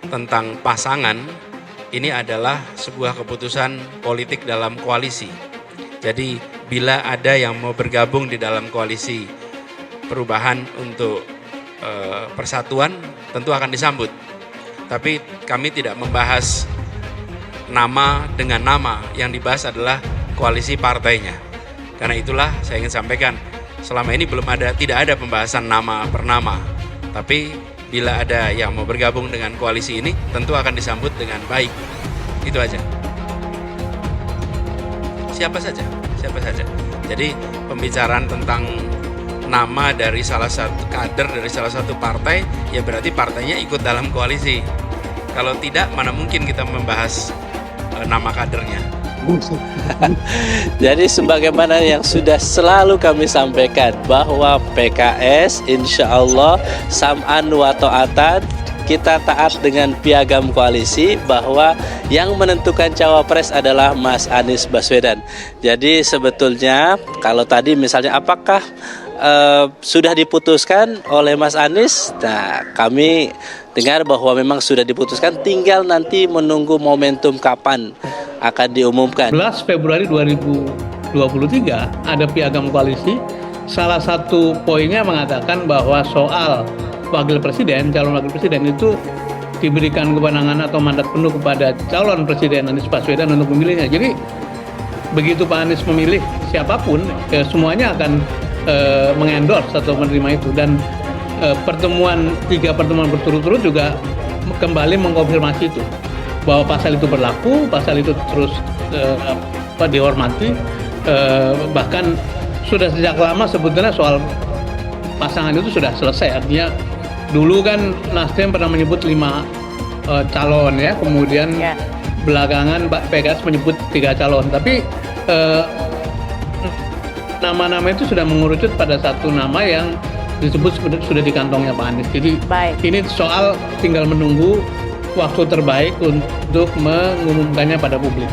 tentang pasangan ini adalah sebuah keputusan politik dalam koalisi. Jadi bila ada yang mau bergabung di dalam koalisi perubahan untuk persatuan, tentu akan disambut. Tapi kami tidak membahas nama dengan nama, yang dibahas adalah koalisi partainya. Karena itulah saya ingin sampaikan, selama ini tidak ada pembahasan nama per nama. Tapi bila ada yang mau bergabung dengan koalisi ini, tentu akan disambut dengan baik. Itu aja. Siapa saja. Jadi pembicaraan tentang nama dari salah satu kader dari salah satu partai, ya berarti partainya ikut dalam koalisi. Kalau tidak, mana mungkin kita membahas nama kadernya. Jadi sebagaimana yang sudah selalu kami sampaikan, bahwa PKS insya Allah sam'an wa ta'atan, kita taat dengan piagam koalisi, bahwa yang menentukan cawapres adalah Mas Anies Baswedan. Jadi sebetulnya kalau tadi misalnya apakah sudah diputuskan oleh Mas Anies, nah kami dengar bahwa memang sudah diputuskan, tinggal nanti menunggu momentum kapan akan diumumkan. 11 Februari 2023 ada piagam koalisi. Salah satu poinnya mengatakan bahwa soal wakil presiden, calon wakil presiden itu diberikan kewenangan atau mandat penuh kepada calon presiden Anies Baswedan untuk memilihnya. Jadi begitu Pak Anies memilih siapapun, semuanya akan mengendorse atau menerima itu. Dan tiga pertemuan berturut-turut juga kembali mengkonfirmasi itu, bahwa pasal itu berlaku, pasal itu terus dihormati. Bahkan sudah sejak lama sebetulnya soal pasangan itu sudah selesai. Artinya dulu kan Nasdem pernah menyebut 5 calon ya, kemudian belakangan PKS menyebut 3 calon. Tapi nama-nama itu sudah mengerucut pada satu nama yang disebut sudah di kantongnya Pak Anies. Jadi ini soal tinggal menunggu waktu terbaik untuk mengumumkannya pada publik.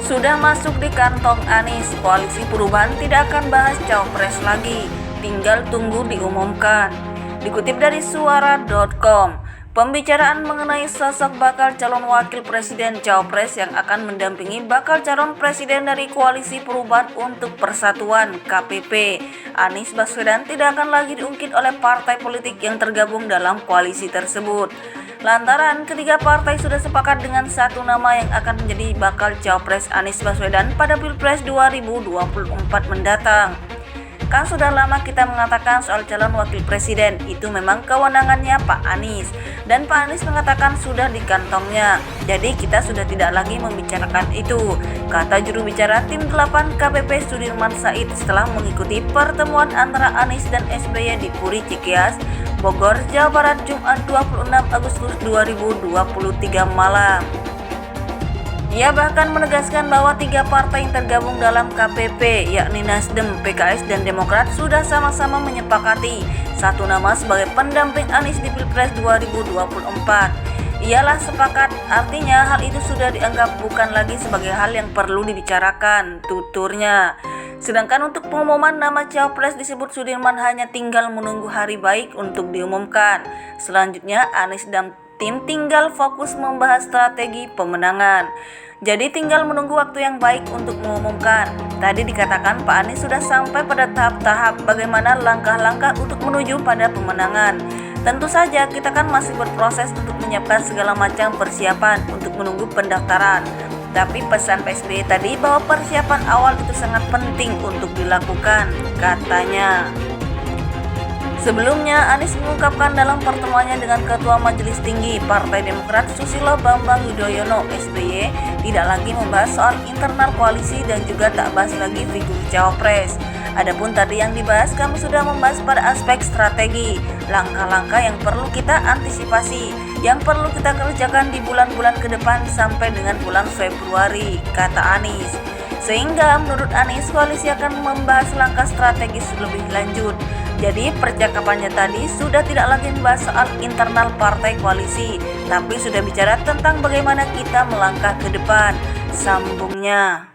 Sudah masuk di kantong Anies, koalisi perubahan tidak akan bahas cawapres lagi, tinggal tunggu diumumkan. Dikutip dari suara.com, pembicaraan mengenai sosok bakal calon wakil presiden cawapres yang akan mendampingi bakal calon presiden dari koalisi perubahan untuk persatuan KPP Anies Baswedan tidak akan lagi diungkit oleh partai politik yang tergabung dalam koalisi tersebut. Lantaran ketiga partai sudah sepakat dengan satu nama yang akan menjadi bakal cawapres Anies Baswedan pada Pilpres 2024 mendatang. Kan sudah lama kita mengatakan soal calon wakil presiden itu memang kewenangannya Pak Anies, dan Pak Anies mengatakan sudah di kantongnya. Jadi kita sudah tidak lagi membicarakan itu, kata juru bicara tim 8 KPP Sudirman Said setelah mengikuti pertemuan antara Anies dan SBY di Puri Cikeas, Bogor, Jawa Barat, Jumat 26 Agustus 2023 malam. Ia bahkan menegaskan bahwa 3 partai yang tergabung dalam KPP, yakni Nasdem, PKS, dan Demokrat sudah sama-sama menyepakati satu nama sebagai pendamping Anies di Pilpres 2024. Ialah sepakat, artinya hal itu sudah dianggap bukan lagi sebagai hal yang perlu dibicarakan, tuturnya. Sedangkan untuk pengumuman nama cawapres disebut Sudirman hanya tinggal menunggu hari baik untuk diumumkan. Selanjutnya Anies dan tim tinggal fokus membahas strategi pemenangan. Jadi tinggal menunggu waktu yang baik untuk mengumumkan. Tadi dikatakan Pak Anies sudah sampai pada tahap-tahap bagaimana langkah-langkah untuk menuju pada pemenangan. Tentu saja kita kan masih berproses untuk menyiapkan segala macam persiapan untuk menunggu pendaftaran. Tapi pesan Pak SBY tadi bahwa persiapan awal itu sangat penting untuk dilakukan, katanya. Sebelumnya, Anies mengungkapkan dalam pertemuannya dengan Ketua Majelis Tinggi Partai Demokrat Susilo Bambang Yudhoyono (SBY) tidak lagi membahas soal internal koalisi dan juga tak bahas lagi figur cawapres. Adapun tadi yang dibahas, kami sudah membahas pada aspek strategi, langkah-langkah yang perlu kita antisipasi, yang perlu kita kerjakan di bulan-bulan ke depan sampai dengan bulan Februari, kata Anies. Sehingga menurut Anies, koalisi akan membahas langkah strategis lebih lanjut. Jadi percakapannya tadi sudah tidak lagi membahas soal internal partai koalisi, tapi sudah bicara tentang bagaimana kita melangkah ke depan, sambungnya.